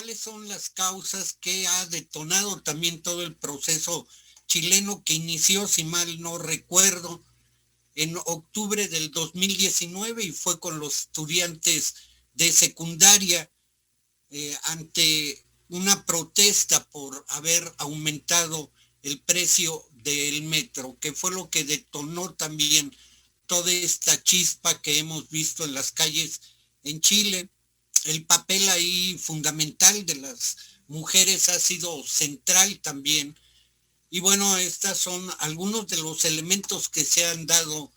¿cuáles son las causas que ha detonado también todo el proceso chileno que inició, si mal no recuerdo, en octubre del 2019 y fue con los estudiantes de secundaria ante una protesta por haber aumentado el precio del metro, que fue lo que detonó también toda esta chispa que hemos visto en las calles en Chile? El papel ahí fundamental de las mujeres ha sido central también. Y bueno, estos son algunos de los elementos que se han dado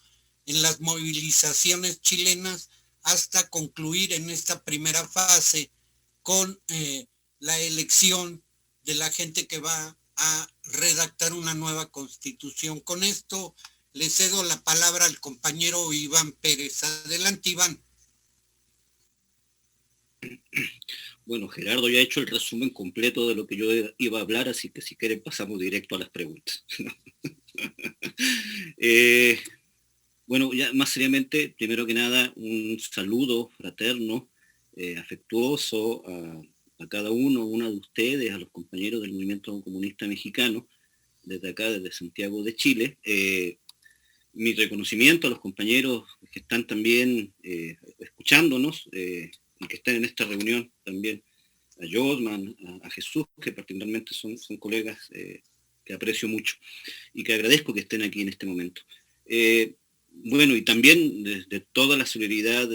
en las movilizaciones chilenas hasta concluir en esta primera fase con la elección de la gente que va a redactar una nueva constitución. Con esto le cedo la palabra al compañero Iván Pérez. Adelante, Iván. Bueno, Gerardo ya ha hecho el resumen completo de lo que yo iba a hablar, así que si quieren pasamos directo a las preguntas. Bueno, ya más seriamente, primero que nada, un saludo fraterno, afectuoso a cada una de ustedes, a los compañeros del Movimiento Comunista Mexicano, desde acá, desde Santiago de Chile. Mi reconocimiento a los compañeros que están también escuchándonos y que están en esta reunión también, a Josman, a Jesús, que particularmente son colegas que aprecio mucho y que agradezco que estén aquí en este momento. Bueno, y también desde toda la solidaridad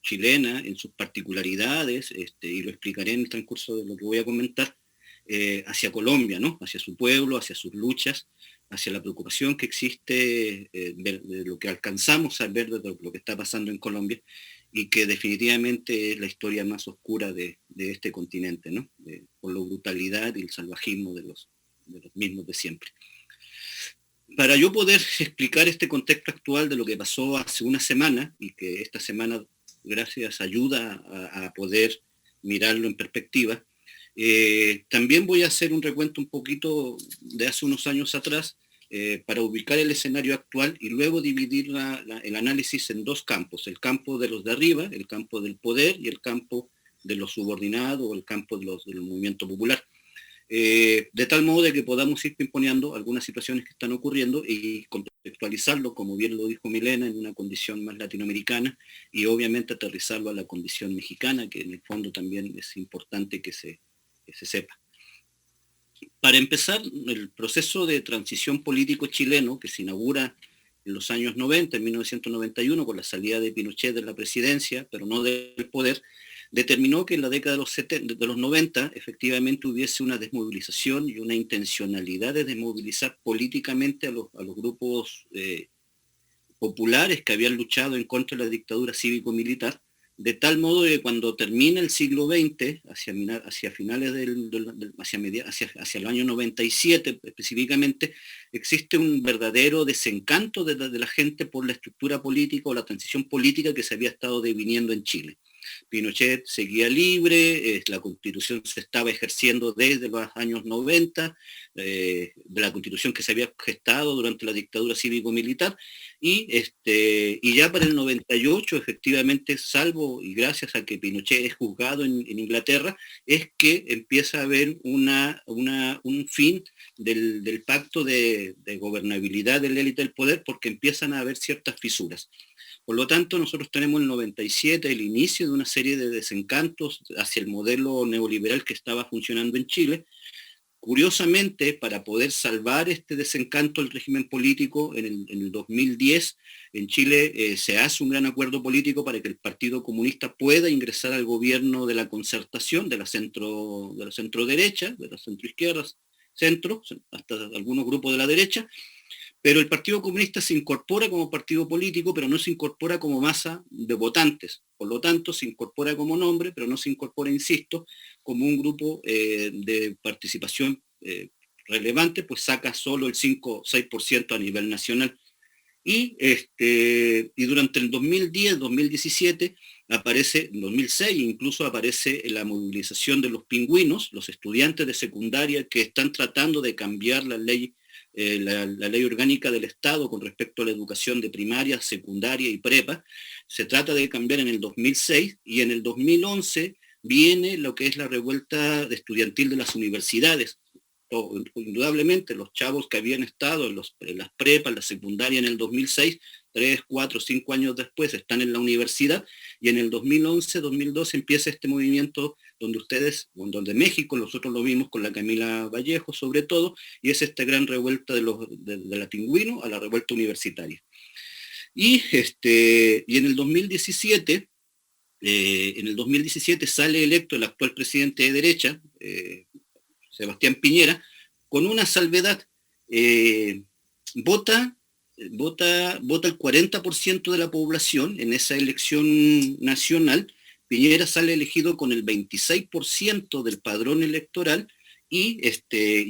chilena en sus particularidades, y lo explicaré en el transcurso de lo que voy a comentar, hacia Colombia, ¿no? Hacia su pueblo, hacia sus luchas, hacia la preocupación que existe de lo que alcanzamos a ver de lo que está pasando en Colombia y que definitivamente es la historia más oscura de este continente, ¿no? Por la brutalidad y el salvajismo de los mismos de siempre. Para yo poder explicar este contexto actual de lo que pasó hace una semana y que esta semana, gracias, ayuda a poder mirarlo en perspectiva, también voy a hacer un recuento un poquito de hace unos años atrás para ubicar el escenario actual y luego dividir el análisis en dos campos, el campo de los de arriba, el campo del poder y el campo de los subordinados o el campo del movimiento popular. De tal modo de que podamos ir pimponeando algunas situaciones que están ocurriendo y contextualizarlo, como bien lo dijo Milena, en una condición más latinoamericana y obviamente aterrizarlo a la condición mexicana, que en el fondo también es importante que se sepa. Para empezar, el proceso de transición político chileno que se inaugura en los años 90, en 1991, con la salida de Pinochet de la presidencia, pero no del poder, determinó que en la década de los 90 efectivamente hubiese una desmovilización y una intencionalidad de desmovilizar políticamente a los grupos populares que habían luchado en contra de la dictadura cívico-militar, de tal modo que cuando termina el siglo XX, hacia finales hacia el año 97 específicamente, existe un verdadero desencanto de la gente por la estructura política o la transición política que se había estado deviniendo en Chile. Pinochet seguía libre, la Constitución se estaba ejerciendo desde los años 90, de la Constitución que se había gestado durante la dictadura cívico-militar, y ya para el 98, efectivamente, salvo y gracias a que Pinochet es juzgado en Inglaterra, es que empieza a haber un fin del pacto de gobernabilidad de la élite del poder, porque empiezan a haber ciertas fisuras. Por lo tanto, nosotros tenemos en el 97 el inicio de una serie de desencantos hacia el modelo neoliberal que estaba funcionando en Chile. Curiosamente, para poder salvar este desencanto del régimen político, en el 2010 en Chile se hace un gran acuerdo político para que el Partido Comunista pueda ingresar al gobierno de la concertación, de la centro-derecha, de la centro-izquierda, centro, hasta algunos grupos de la derecha, pero el Partido Comunista se incorpora como partido político, pero no se incorpora como masa de votantes. Por lo tanto, se incorpora como nombre, pero no se incorpora, insisto, como un grupo de participación relevante, pues saca solo el 5 o 6% a nivel nacional. Y durante el 2010, 2017, aparece, en 2006 incluso aparece la movilización de los pingüinos, los estudiantes de secundaria que están tratando de cambiar la ley orgánica del Estado con respecto a la educación de primaria, secundaria y prepa. Se trata de cambiar en el 2006 y en el 2011 viene lo que es la revuelta estudiantil de las universidades. Indudablemente los chavos que habían estado en las prepas, en la secundaria en el 2006, 3, 4, 5 años después están en la universidad, y en el 2011, 2012 empieza este movimiento donde México, nosotros lo vimos con la Camila Vallejo sobre todo, y es esta gran revuelta de la Tingüino a la revuelta universitaria. Y en el 2017, sale electo el actual presidente de derecha, Sebastián Piñera, con una salvedad. Vota el 40% de la población en esa elección nacional. Piñera sale elegido con el 26% del padrón electoral, y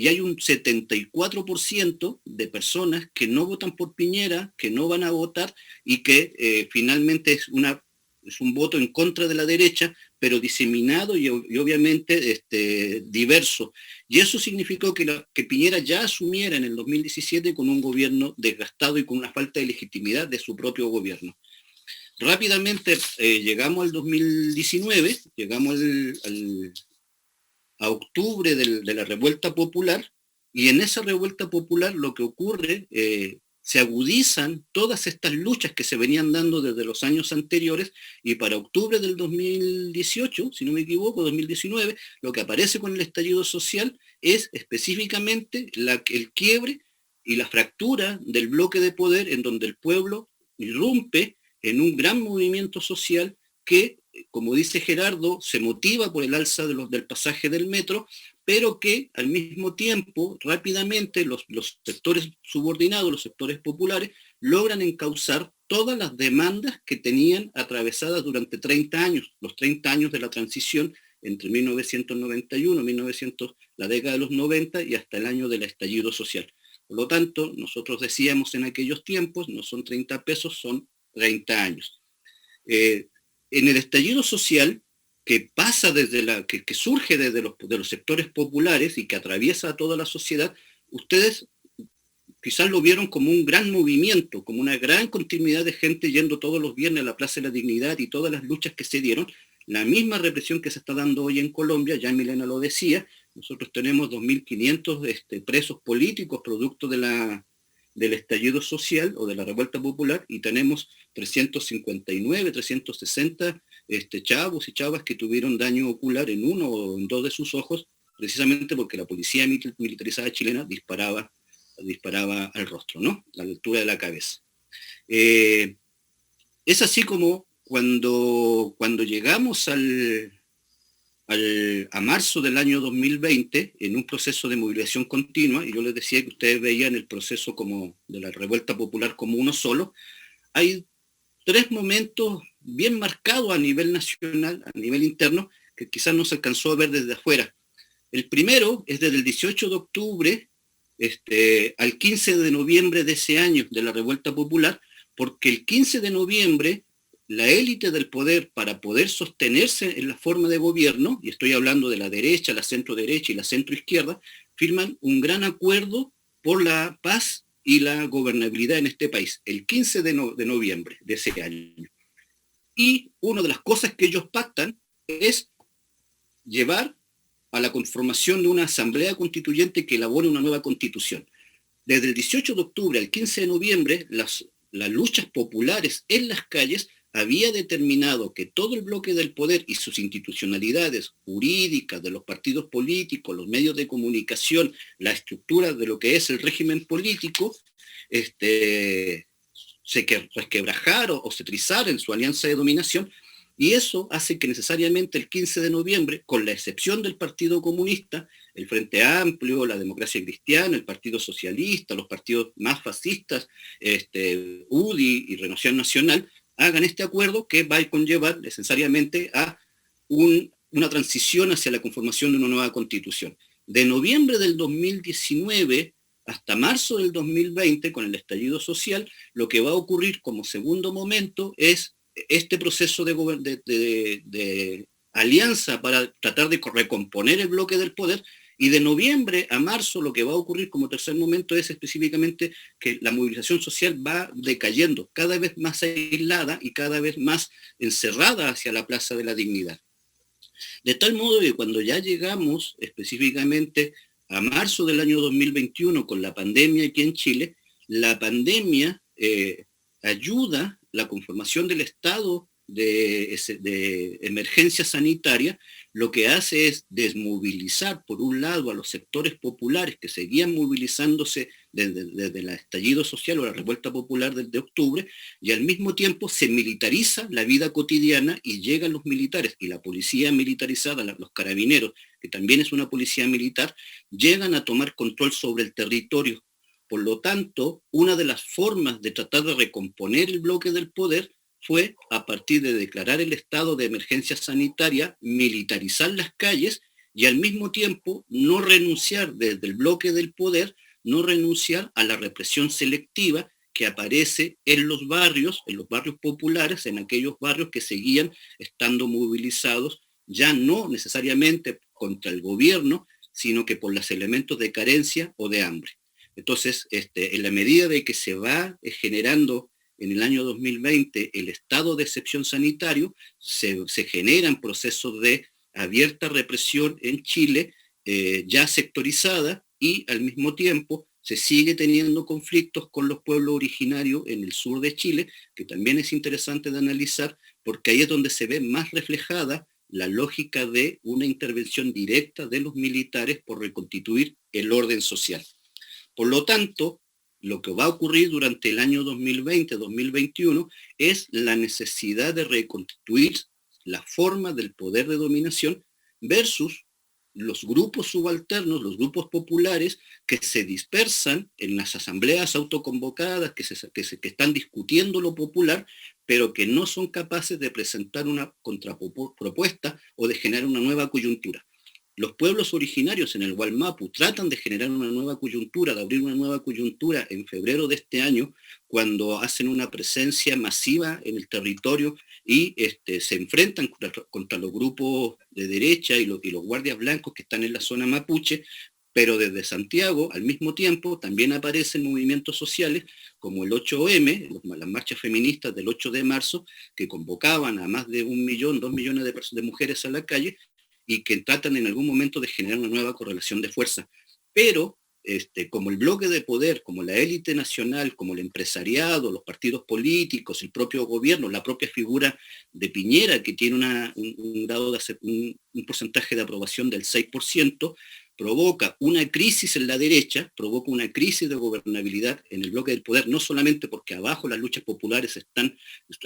hay un 74% de personas que no votan por Piñera, que no van a votar, y que finalmente es un voto en contra de la derecha, pero diseminado y obviamente diverso. Y eso significó que Piñera ya asumiera en el 2017 con un gobierno desgastado y con una falta de legitimidad de su propio gobierno. Rápidamente llegamos al 2019, llegamos a octubre de la revuelta popular, y en esa revuelta popular lo que ocurre, se agudizan todas estas luchas que se venían dando desde los años anteriores, y para octubre del 2018, si no me equivoco, 2019, lo que aparece con el estallido social es específicamente el quiebre y la fractura del bloque de poder, en donde el pueblo irrumpe en un gran movimiento social que, como dice Gerardo, se motiva por el alza del pasaje del metro, pero que al mismo tiempo rápidamente los sectores subordinados, los sectores populares, logran encauzar todas las demandas que tenían atravesadas durante 30 años, los 30 años de la transición entre 1991, la década de los 90 y hasta el año del estallido social. Por lo tanto, nosotros decíamos en aquellos tiempos, no son 30 pesos, son 30 años. En el estallido social, que pasa que surge desde los sectores populares y que atraviesa a toda la sociedad, ustedes quizás lo vieron como un gran movimiento, como una gran continuidad de gente yendo todos los viernes a la Plaza de la Dignidad, y todas las luchas que se dieron, la misma represión que se está dando hoy en Colombia. Ya Milena lo decía, nosotros tenemos 2.500 presos políticos producto del estallido social o de la revuelta popular, y tenemos 359, 360 chavos y chavas que tuvieron daño ocular en uno o en dos de sus ojos, precisamente porque la policía militarizada chilena disparaba al rostro, ¿no? A la altura de la cabeza. Es así como cuando llegamos a marzo del año 2020, en un proceso de movilización continua, y yo les decía que ustedes veían el proceso como de la revuelta popular como uno solo, hay 3 momentos bien marcados a nivel nacional, a nivel interno, que quizás no se alcanzó a ver desde afuera. El primero es desde el 18 de octubre al 15 de noviembre de ese año, de la revuelta popular, porque el 15 de noviembre la élite del poder, para poder sostenerse en la forma de gobierno, y estoy hablando de la derecha, la centro derecha y la centro izquierda, firman un gran acuerdo por la paz y la gobernabilidad en este país, el 15 de noviembre de ese año. Y una de las cosas que ellos pactan es llevar a la conformación de una asamblea constituyente que elabore una nueva constitución. Desde el 18 de octubre al 15 de noviembre, las luchas populares en las calles había determinado que todo el bloque del poder y sus institucionalidades jurídicas de los partidos políticos, los medios de comunicación, la estructura de lo que es el régimen político, se resquebrajara o se trizara en su alianza de dominación, y eso hace que necesariamente el 15 de noviembre, con la excepción del Partido Comunista, el Frente Amplio, la Democracia Cristiana, el Partido Socialista, los partidos más fascistas, UDI y Renovación Nacional, hagan este acuerdo que va a conllevar necesariamente a una transición hacia la conformación de una nueva constitución. De noviembre del 2019 hasta marzo del 2020, con el estallido social, lo que va a ocurrir como segundo momento es este proceso de alianza para tratar de recomponer el bloque del poder. Y de noviembre a marzo lo que va a ocurrir como tercer momento es específicamente que la movilización social va decayendo, cada vez más aislada y cada vez más encerrada hacia la Plaza de la Dignidad. De tal modo que cuando ya llegamos específicamente a marzo del año 2021 con la pandemia aquí en Chile, la pandemia ayuda la conformación del estado de emergencia sanitaria, lo que hace es desmovilizar, por un lado, a los sectores populares que seguían movilizándose desde el estallido social o la revuelta popular de octubre, y al mismo tiempo se militariza la vida cotidiana y llegan los militares y la policía militarizada, los carabineros, que también es una policía militar, llegan a tomar control sobre el territorio. Por lo tanto, una de las formas de tratar de recomponer el bloque del poder fue a partir de declarar el estado de emergencia sanitaria, militarizar las calles y al mismo tiempo no renunciar desde el bloque del poder, no renunciar a la represión selectiva que aparece en los barrios populares, en aquellos barrios que seguían estando movilizados, ya no necesariamente contra el gobierno, sino que por los elementos de carencia o de hambre. Entonces, en la medida de que se va generando en el año 2020 el estado de excepción sanitario, se generan procesos de abierta represión en Chile, ya sectorizada, y al mismo tiempo se sigue teniendo conflictos con los pueblos originarios en el sur de Chile, que también es interesante de analizar, porque ahí es donde se ve más reflejada la lógica de una intervención directa de los militares por reconstituir el orden social. Por lo tanto, lo que va a ocurrir durante el año 2020-2021 es la necesidad de reconstituir la forma del poder de dominación versus los grupos subalternos, los grupos populares que se dispersan en las asambleas autoconvocadas, que están discutiendo lo popular, pero que no son capaces de presentar una contrapropuesta o de generar una nueva coyuntura. Los pueblos originarios en el Wallmapu tratan de generar una nueva coyuntura, de abrir una nueva coyuntura en febrero de este año, cuando hacen una presencia masiva en el territorio y se enfrentan contra los grupos de derecha y los guardias blancos que están en la zona mapuche, pero desde Santiago, al mismo tiempo, también aparecen movimientos sociales como el 8M, las marchas feministas del 8 de marzo, que convocaban a más de 1 millón, 2 millones de mujeres a la calle, y que tratan en algún momento de generar una nueva correlación de fuerza. Pero como el bloque de poder, como la élite nacional, como el empresariado, los partidos políticos, el propio gobierno, la propia figura de Piñera, que tiene un grado de un porcentaje de aprobación del 6%, provoca una crisis en la derecha, provoca una crisis de gobernabilidad en el bloque del poder, no solamente porque abajo las luchas populares están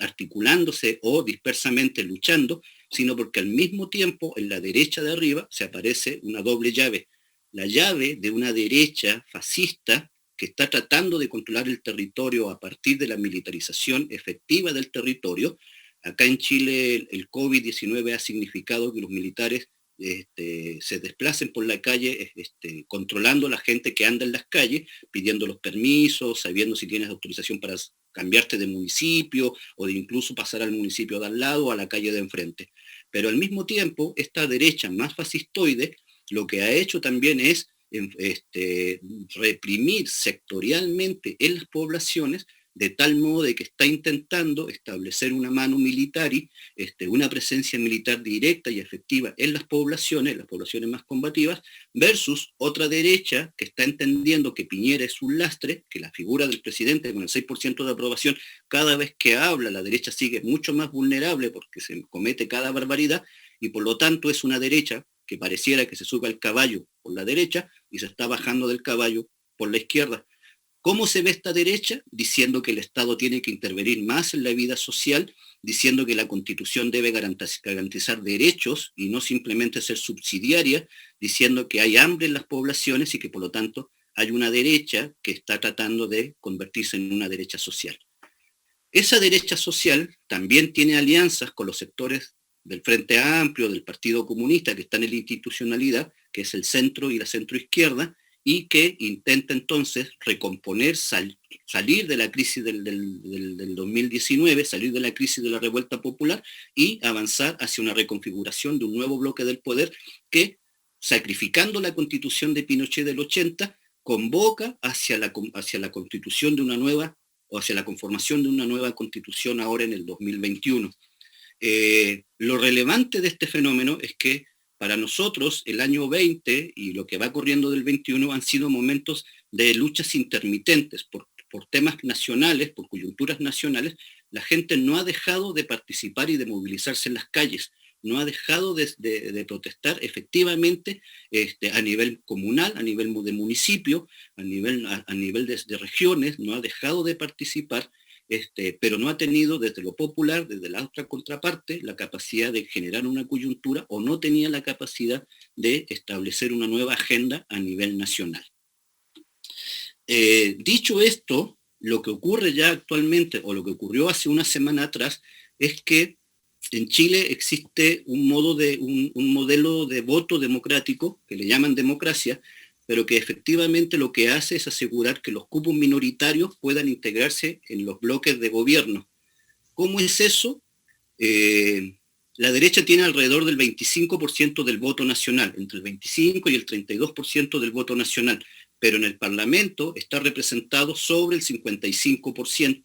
articulándose o dispersamente luchando, sino porque al mismo tiempo en la derecha de arriba se aparece una doble llave. La llave de una derecha fascista que está tratando de controlar el territorio a partir de la militarización efectiva del territorio. Acá en Chile el COVID-19 ha significado que los militares se desplacen por la calle controlando a la gente que anda en las calles, pidiendo los permisos, sabiendo si tienes autorización para cambiarte de municipio o de incluso pasar al municipio de al lado o a la calle de enfrente. Pero al mismo tiempo, esta derecha más fascistoide lo que ha hecho también es reprimir sectorialmente en las poblaciones, de tal modo de que está intentando establecer una mano militar, una presencia militar directa y efectiva en las poblaciones más combativas, versus otra derecha que está entendiendo que Piñera es un lastre, que la figura del presidente con el 6% de aprobación, cada vez que habla la derecha sigue mucho más vulnerable porque se comete cada barbaridad, y por lo tanto es una derecha que pareciera que se sube al caballo por la derecha y se está bajando del caballo por la izquierda. ¿Cómo se ve esta derecha? Diciendo que el Estado tiene que intervenir más en la vida social, diciendo que la Constitución debe garantizar derechos y no simplemente ser subsidiaria, diciendo que hay hambre en las poblaciones y que por lo tanto hay una derecha que está tratando de convertirse en una derecha social. Esa derecha social también tiene alianzas con los sectores del Frente Amplio, del Partido Comunista, que están en la institucionalidad, que es el centro y la centroizquierda, y que intenta entonces recomponer, salir de la crisis del 2019, salir de la crisis de la revuelta popular y avanzar hacia una reconfiguración de un nuevo bloque del poder que, sacrificando la constitución de Pinochet del 80, convoca hacia la constitución de una nueva, o hacia la conformación de una nueva constitución ahora en el 2021. Lo relevante de este fenómeno es que para nosotros el año 20 y lo que va corriendo del 21 han sido momentos de luchas intermitentes por temas nacionales, por coyunturas nacionales. La gente no ha dejado de participar y de movilizarse en las calles, no ha dejado de protestar efectivamente a nivel comunal, a nivel de municipio, a nivel de regiones, no ha dejado de participar, pero no ha tenido desde lo popular, desde la otra contraparte, la capacidad de generar una coyuntura o no tenía la capacidad de establecer una nueva agenda a nivel nacional. Dicho esto, lo que ocurre ya actualmente, o lo que ocurrió hace una semana atrás, es que en Chile existe un modelo de voto democrático, que le llaman democracia, pero que efectivamente lo que hace es asegurar que los cupos minoritarios puedan integrarse en los bloques de gobierno. ¿Cómo es eso? La derecha tiene alrededor del 25% del voto nacional, entre el 25 y el 32% del voto nacional, pero en el Parlamento está representado sobre el 55%.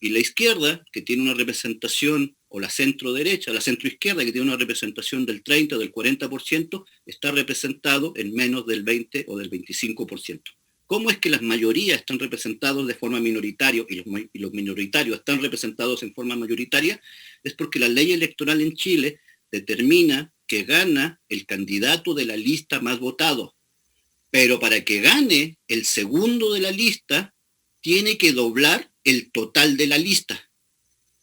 Y la izquierda, que tiene una representación, o la centro derecha, la centro izquierda, que tiene una representación del 30 o del 40%, está representado en menos del 20 o del 25%. ¿Cómo es que las mayorías están representados de forma minoritaria y los minoritarios están representados en forma mayoritaria? Es porque la ley electoral en Chile determina que gana el candidato de la lista más votado. Pero para que gane el segundo de la lista, tiene que doblar el total de la lista.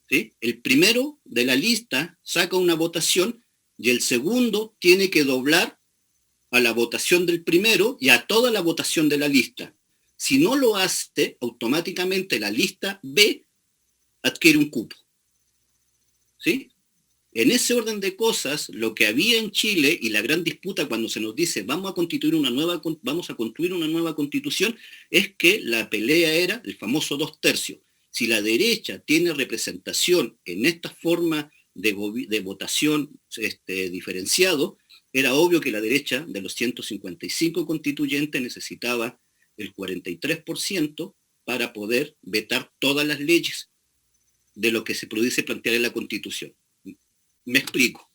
¿Sí? El primero de la lista saca una votación y el segundo tiene que doblar a la votación del primero y a toda la votación de la lista. Si no lo hace, automáticamente la lista B adquiere un cupo. ¿Sí? En ese orden de cosas, lo que había en Chile y la gran disputa cuando se nos dice vamos a construir una nueva constitución, es que la pelea era el famoso 2/3. Si la derecha tiene representación en esta forma de votación diferenciado, era obvio que la derecha de los 155 constituyentes necesitaba el 43% para poder vetar todas las leyes de lo que se pudiese plantear en la Constitución. Me explico.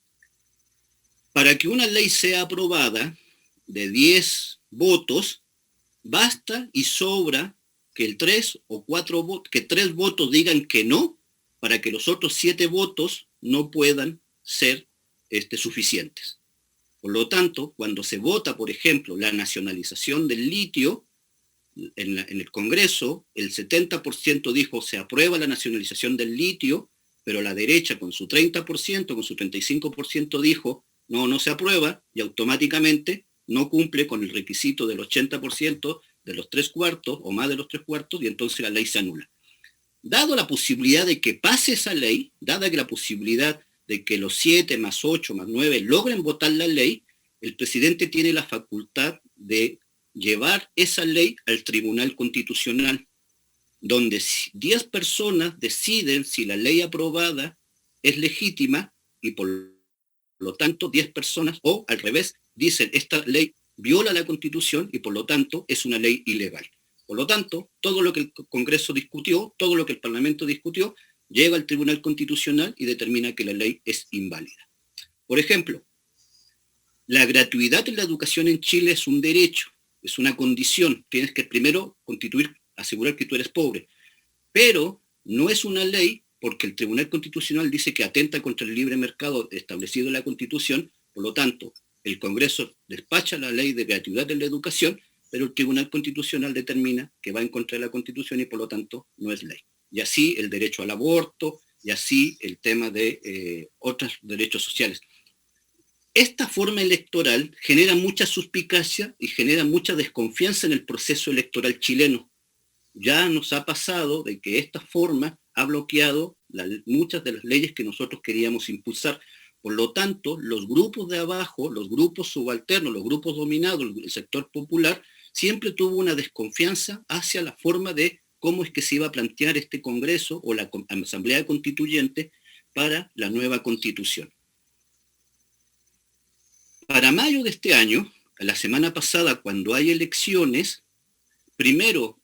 Para que una ley sea aprobada de 10 votos, basta y sobra que 3 votos digan que no, para que los otros 7 votos no puedan ser suficientes. Por lo tanto, cuando se vota, por ejemplo, la nacionalización del litio, en el Congreso, el 70% dijo se aprueba la nacionalización del litio, pero la derecha con su 30%, con su 35% dijo no se aprueba, y automáticamente no cumple con el requisito del 80% de los 3/4 o más de los 3/4, y entonces la ley se anula. Dado la posibilidad de que pase esa ley, dada que la posibilidad de que los 7 más 8 más 9 logren votar la ley, el presidente tiene la facultad de llevar esa ley al Tribunal Constitucional, donde 10 personas deciden si la ley aprobada es legítima y por lo tanto 10 personas, o al revés, dicen esta ley viola la Constitución y por lo tanto es una ley ilegal. Por lo tanto, todo lo que el Congreso discutió, todo lo que el Parlamento discutió, llega al Tribunal Constitucional y determina que la ley es inválida. Por ejemplo, la gratuidad en la educación en Chile es un derecho, es una condición. Tienes que primero asegurar que tú eres pobre. Pero no es una ley porque el Tribunal Constitucional dice que atenta contra el libre mercado establecido en la Constitución. Por lo tanto, el Congreso despacha la ley de gratuidad en la educación, pero el Tribunal Constitucional determina que va en contra de la Constitución y por lo tanto no es ley. Y así el derecho al aborto, y así el tema de otros derechos sociales. Esta forma electoral genera mucha suspicacia y genera mucha desconfianza en el proceso electoral chileno. Ya nos ha pasado de que esta forma ha bloqueado muchas de las leyes que nosotros queríamos impulsar. Por lo tanto, los grupos de abajo, los grupos subalternos, los grupos dominados, el sector popular, siempre tuvo una desconfianza hacia la forma de cómo es que se iba a plantear este Congreso o la Asamblea Constituyente para la nueva Constitución. Para mayo de este año, la semana pasada, cuando hay elecciones, primero,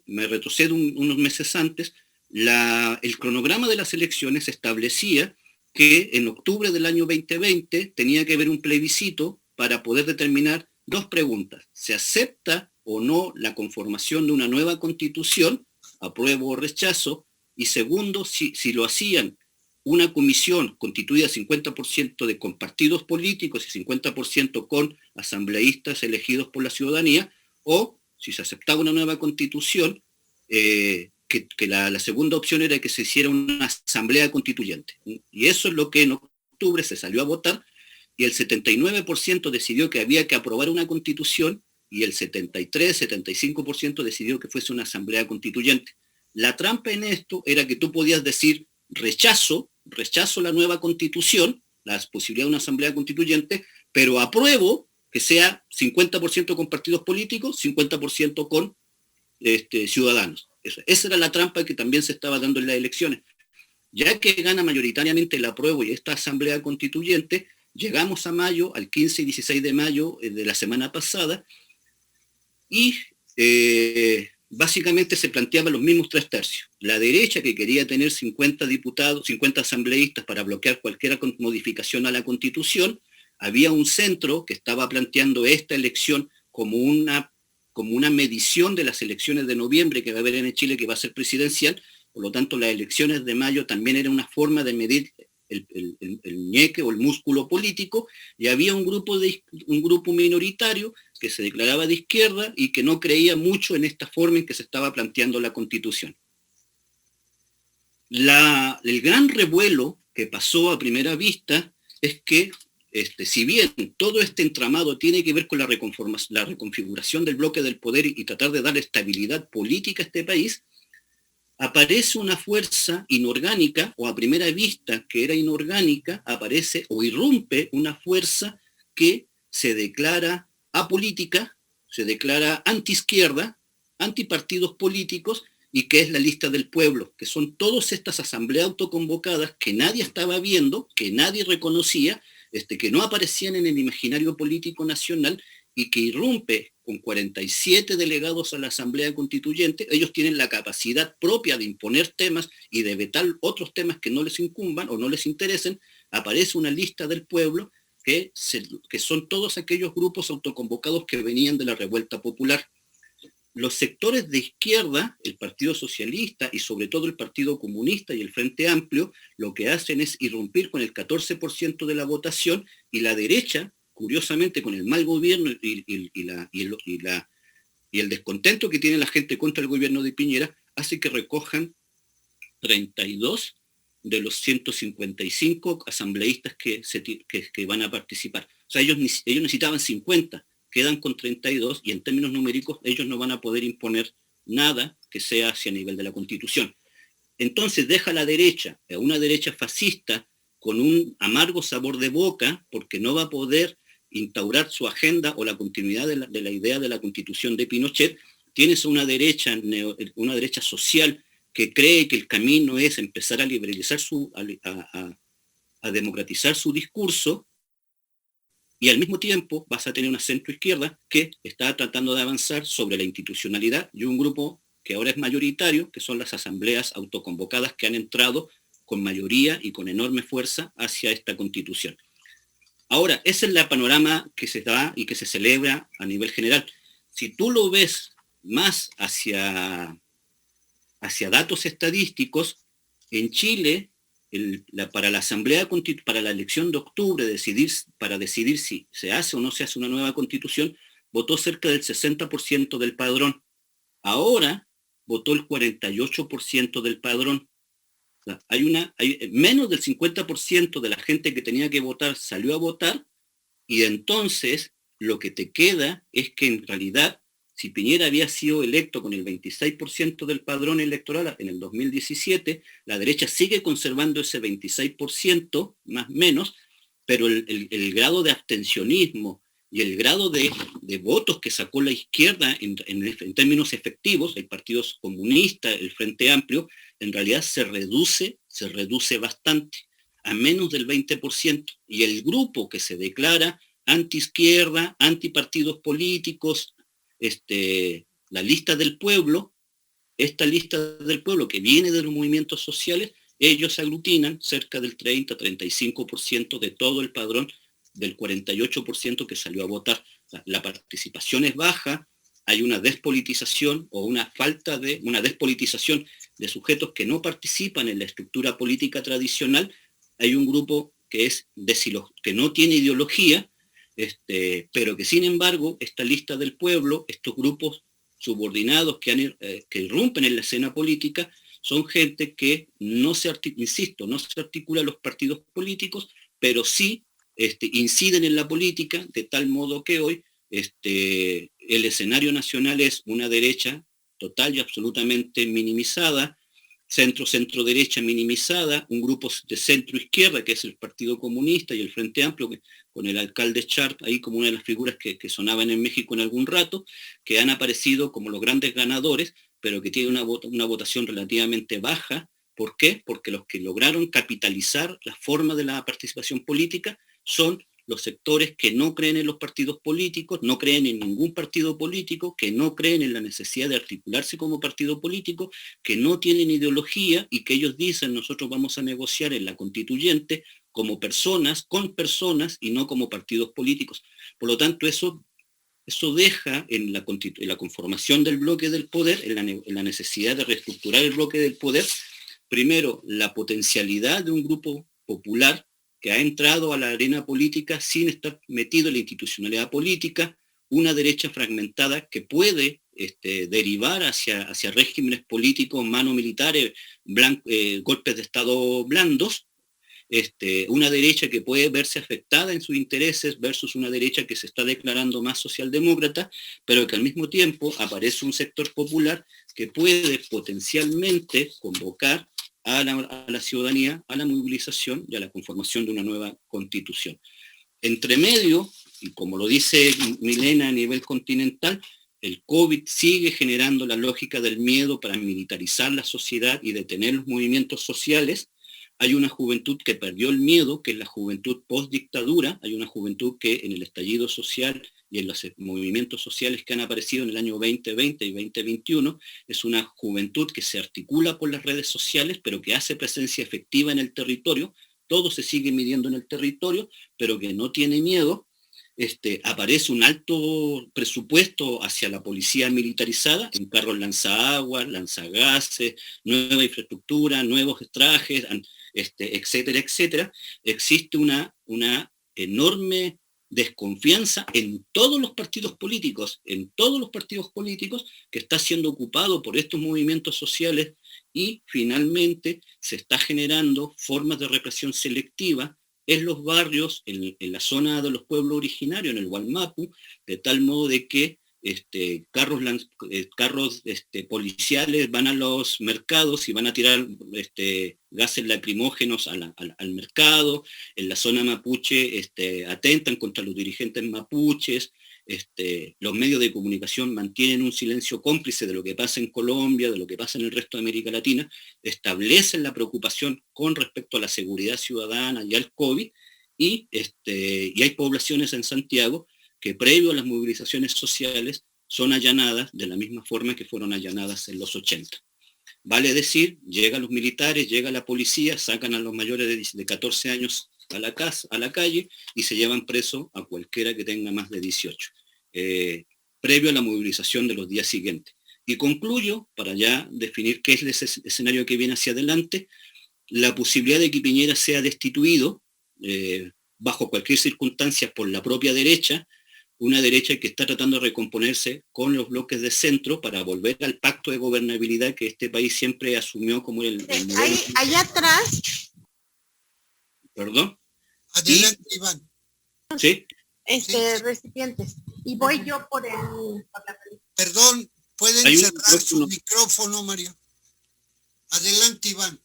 me retrocedo unos meses antes, el cronograma de las elecciones establecía que en octubre del año 2020 tenía que haber un plebiscito para poder determinar dos preguntas. ¿Se acepta o no la conformación de una nueva constitución, apruebo o rechazo? Y segundo, si lo hacían una comisión constituida 50% con partidos políticos y 50% con asambleístas elegidos por la ciudadanía, o si se aceptaba una nueva constitución, que la segunda opción era que se hiciera una asamblea constituyente. Y eso es lo que en octubre se salió a votar, y el 79% decidió que había que aprobar una constitución, y el 73-75% decidió que fuese una asamblea constituyente. La trampa en esto era que tú podías decir rechazo la nueva constitución, la posibilidad de una asamblea constituyente, pero apruebo que sea 50% con partidos políticos, 50% con ciudadanos. Esa era la trampa que también se estaba dando en las elecciones. Ya que gana mayoritariamente el apruebo y esta asamblea constituyente, llegamos a mayo, al 15 y 16 de mayo de la semana pasada, y básicamente se planteaban los mismos 3/3. La derecha, que quería tener 50 diputados, 50 asambleístas para bloquear cualquier modificación a la Constitución. Había un centro que estaba planteando esta elección como una medición de las elecciones de noviembre que va a haber en Chile, que va a ser presidencial. Por lo tanto, las elecciones de mayo también era una forma de medir el ñeque o el músculo político, y había un grupo minoritario que se declaraba de izquierda y que no creía mucho en esta forma en que se estaba planteando la Constitución. El gran revuelo que pasó a primera vista es que, si bien todo este entramado tiene que ver con la reconfiguración del bloque del poder y tratar de dar estabilidad política a este país, aparece una fuerza inorgánica, o a primera vista que era inorgánica, aparece o irrumpe una fuerza que se declara apolítica, se declara antiizquierda, antipartidos políticos, y que es la Lista del Pueblo, que son todas estas asambleas autoconvocadas que nadie estaba viendo, que nadie reconocía, que no aparecían en el imaginario político nacional, y que irrumpe con 47 delegados a la Asamblea Constituyente. Ellos tienen la capacidad propia de imponer temas y de vetar otros temas que no les incumban o no les interesen. Aparece una Lista del Pueblo que son todos aquellos grupos autoconvocados que venían de la revuelta popular. Los sectores de izquierda, el Partido Socialista y sobre todo el Partido Comunista y el Frente Amplio, lo que hacen es irrumpir con el 14% de la votación, y la derecha, curiosamente, con el mal gobierno y el descontento que tiene la gente contra el gobierno de Piñera, hace que recojan 32 de los 155 asambleístas que van a participar. O sea, ellos necesitaban 50, quedan con 32, y en términos numéricos ellos no van a poder imponer nada que sea hacia el nivel de la Constitución. Entonces deja a la derecha, a una derecha fascista, con un amargo sabor de boca, porque no va a poder instaurar su agenda o la continuidad de la idea de la Constitución de Pinochet. Tienes una derecha social que cree que el camino es empezar a liberalizar a democratizar su discurso, y al mismo tiempo vas a tener una centroizquierda que está tratando de avanzar sobre la institucionalidad, y un grupo que ahora es mayoritario, que son las asambleas autoconvocadas, que han entrado con mayoría y con enorme fuerza hacia esta Constitución. Ahora, ese es el panorama que se da y que se celebra a nivel general. Si tú lo ves más hacia datos estadísticos, en Chile, para la Asamblea, para la elección de octubre, para decidir si se hace o no se hace una nueva Constitución, votó cerca del 60% del padrón. Ahora votó el 48% del padrón. O sea, hay menos del 50% de la gente que tenía que votar salió a votar, y entonces lo que te queda es que en realidad, si Piñera había sido electo con el 26% del padrón electoral en el 2017, la derecha sigue conservando ese 26%, más o menos, pero el grado de abstencionismo y el grado de votos que sacó la izquierda en términos efectivos, el Partido Comunista, el Frente Amplio, en realidad se reduce bastante, a menos del 20%. Y el grupo que se declara antiizquierda, antipartidos políticos, la Lista del Pueblo, esta Lista del Pueblo que viene de los movimientos sociales, ellos aglutinan cerca del 30-35% de todo el padrón del 48% que salió a votar. O sea, la participación es baja, hay una despolitización o una despolitización de sujetos que no participan en la estructura política tradicional. Hay un grupo que no tiene ideología, pero que sin embargo esta lista del pueblo, estos grupos subordinados que irrumpen en la escena política, son gente que no se articula a los partidos políticos, pero sí inciden en la política, de tal modo que hoy el escenario nacional es una derecha total y absolutamente minimizada, centro-derecha minimizada, un grupo de centro-izquierda, que es el Partido Comunista y el Frente Amplio, con el alcalde Sharp ahí como una de las figuras que sonaban en México en algún rato, que han aparecido como los grandes ganadores, pero que tienen una votación relativamente baja. ¿Por qué? Porque los que lograron capitalizar la forma de la participación política son los sectores que no creen en los partidos políticos, no creen en ningún partido político, que no creen en la necesidad de articularse como partido político, que no tienen ideología y que ellos dicen: nosotros vamos a negociar en la constituyente como personas, con personas y no como partidos políticos. Por lo tanto, eso deja en la conformación del bloque del poder, en la necesidad de reestructurar el bloque del poder, primero, la potencialidad de un grupo popular que ha entrado a la arena política sin estar metido en la institucionalidad política, una derecha fragmentada que puede derivar hacia regímenes políticos, manos militares, golpes de Estado blandos, una derecha que puede verse afectada en sus intereses versus una derecha que se está declarando más socialdemócrata, pero que al mismo tiempo aparece un sector popular que puede potencialmente convocar a la ciudadanía, a la movilización y a la conformación de una nueva constitución. Entre medio, y como lo dice Milena a nivel continental, el COVID sigue generando la lógica del miedo para militarizar la sociedad y detener los movimientos sociales. Hay una juventud que perdió el miedo, que es la juventud post-dictadura. Hay una juventud que en el estallido social y en los movimientos sociales que han aparecido en el año 2020 y 2021, es una juventud que se articula por las redes sociales, pero que hace presencia efectiva en el territorio. Todo se sigue midiendo en el territorio, pero que no tiene miedo. Aparece un alto presupuesto hacia la policía militarizada, en carros lanzaguas, lanzagases, nueva infraestructura, nuevos trajes, etcétera, etcétera. Existe una enorme desconfianza en todos los partidos políticos, que está siendo ocupado por estos movimientos sociales, y finalmente se está generando formas de represión selectiva en los barrios, en la zona de los pueblos originarios, en el Wallmapu, de tal modo de que carros policiales van a los mercados y van a tirar gases lacrimógenos al mercado. En la zona mapuche atentan contra los dirigentes mapuches. Los medios de comunicación mantienen un silencio cómplice de lo que pasa en Colombia, de lo que pasa en el resto de América Latina, establecen la preocupación con respecto a la seguridad ciudadana y al COVID, y hay poblaciones en Santiago que previo a las movilizaciones sociales son allanadas de la misma forma que fueron allanadas en los 80. Vale decir, llegan los militares, llega la policía, sacan a los mayores de 14 años a la calle y se llevan preso a cualquiera que tenga más de 18, previo a la movilización de los días siguientes. Y concluyo, para ya definir qué es ese escenario que viene hacia adelante, la posibilidad de que Piñera sea destituido bajo cualquier circunstancia por la propia derecha, una derecha que está tratando de recomponerse con los bloques de centro para volver al pacto de gobernabilidad que este país siempre asumió como el modelo. Allá atrás. ¿Perdón? Adelante, Iván. ¿Sí? Recipientes. Y voy yo por la Perdón, ¿pueden cerrar su micrófono, Mario? Adelante, Iván.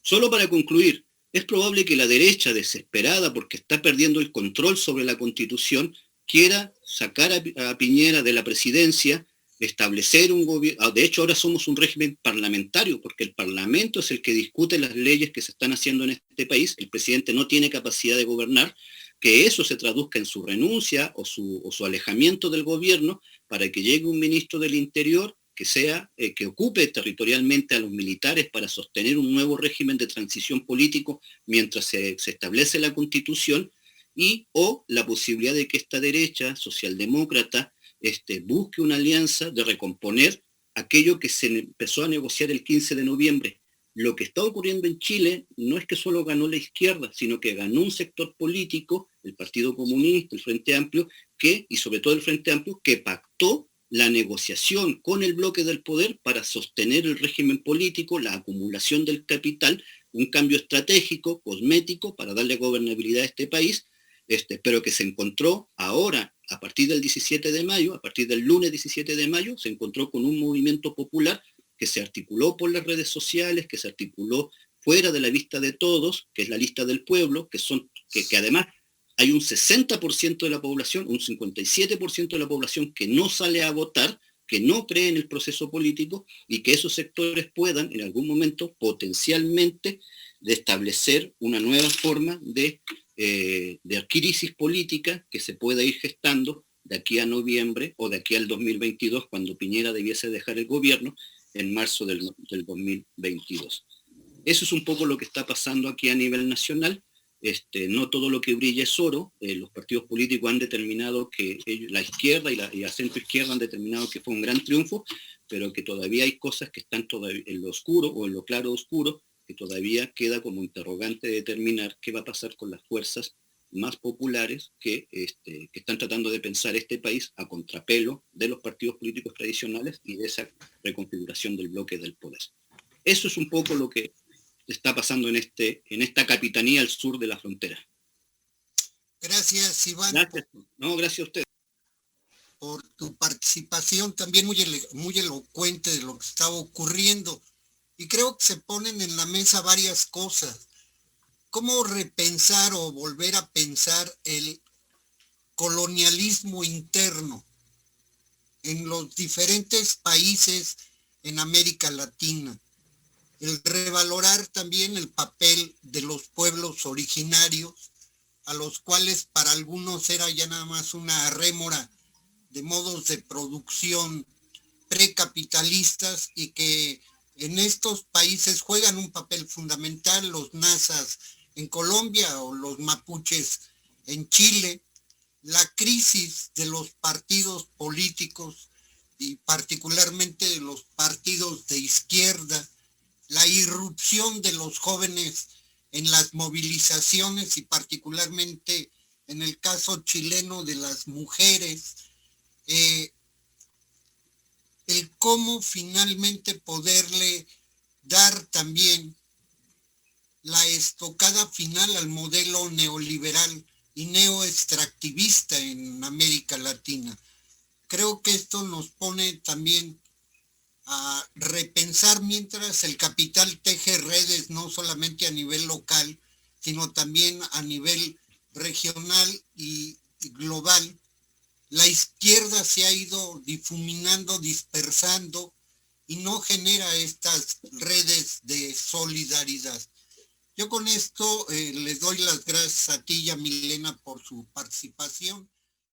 Solo para concluir, es probable que la derecha, desesperada porque está perdiendo el control sobre la Constitución, quiera sacar a Piñera de la presidencia, establecer un gobierno. De hecho, ahora somos un régimen parlamentario, porque el Parlamento es el que discute las leyes que se están haciendo en este país. El presidente no tiene capacidad de gobernar. Que eso se traduzca en su renuncia o su alejamiento del gobierno, para que llegue un ministro del Interior que ocupe territorialmente a los militares para sostener un nuevo régimen de transición político mientras se establece la Constitución, o la posibilidad de que esta derecha socialdemócrata busque una alianza de recomponer aquello que se empezó a negociar el 15 de noviembre. Lo que está ocurriendo en Chile no es que solo ganó la izquierda, sino que ganó un sector político, el Partido Comunista, el Frente Amplio, y sobre todo el Frente Amplio, que pactó la negociación con el bloque del poder para sostener el régimen político, la acumulación del capital, un cambio estratégico, cosmético, para darle gobernabilidad a este país, pero que se encontró ahora, a partir del 17 de mayo, a partir del lunes 17 de mayo, se encontró con un movimiento popular que se articuló por las redes sociales, que se articuló fuera de la vista de todos, que es la lista del pueblo, que además hay un 60% de la población, un 57% de la población que no sale a votar, que no cree en el proceso político, y que esos sectores puedan en algún momento potencialmente de establecer una nueva forma de crisis política que se pueda ir gestando de aquí a noviembre o de aquí al 2022, cuando Piñera debiese dejar el gobierno en marzo del 2022. Eso es un poco lo que está pasando aquí a nivel nacional. No todo lo que brilla es oro. Los partidos políticos han determinado que la izquierda y la centro izquierda han determinado que fue un gran triunfo, pero que todavía hay cosas que están todavía en lo oscuro o en lo claro oscuro, que todavía queda como interrogante de determinar qué va a pasar con las fuerzas más populares que están tratando de pensar este país a contrapelo de los partidos políticos tradicionales y de esa reconfiguración del bloque del poder. Eso es un poco lo que está pasando en esta capitanía al sur de la frontera. Gracias, Iván. Gracias. No, gracias a usted. Por tu participación también muy elocuente de lo que está ocurriendo. Y creo que se ponen en la mesa varias cosas. ¿Cómo repensar o volver a pensar el colonialismo interno en los diferentes países en América Latina? El revalorar también el papel de los pueblos originarios, a los cuales para algunos era ya nada más una rémora de modos de producción precapitalistas, y que en estos países juegan un papel fundamental, los nazas en Colombia o los mapuches en Chile. La crisis de los partidos políticos y particularmente de los partidos de izquierda, la irrupción de los jóvenes en las movilizaciones y particularmente en el caso chileno de las mujeres, el cómo finalmente poderle dar también la estocada final al modelo neoliberal y neoextractivista en América Latina. Creo que esto nos pone también a repensar mientras el capital teje redes no solamente a nivel local, sino también a nivel regional y global. La izquierda se ha ido difuminando, dispersando y no genera estas redes de solidaridad. Yo con esto les doy las gracias a ti y a Milena por su participación.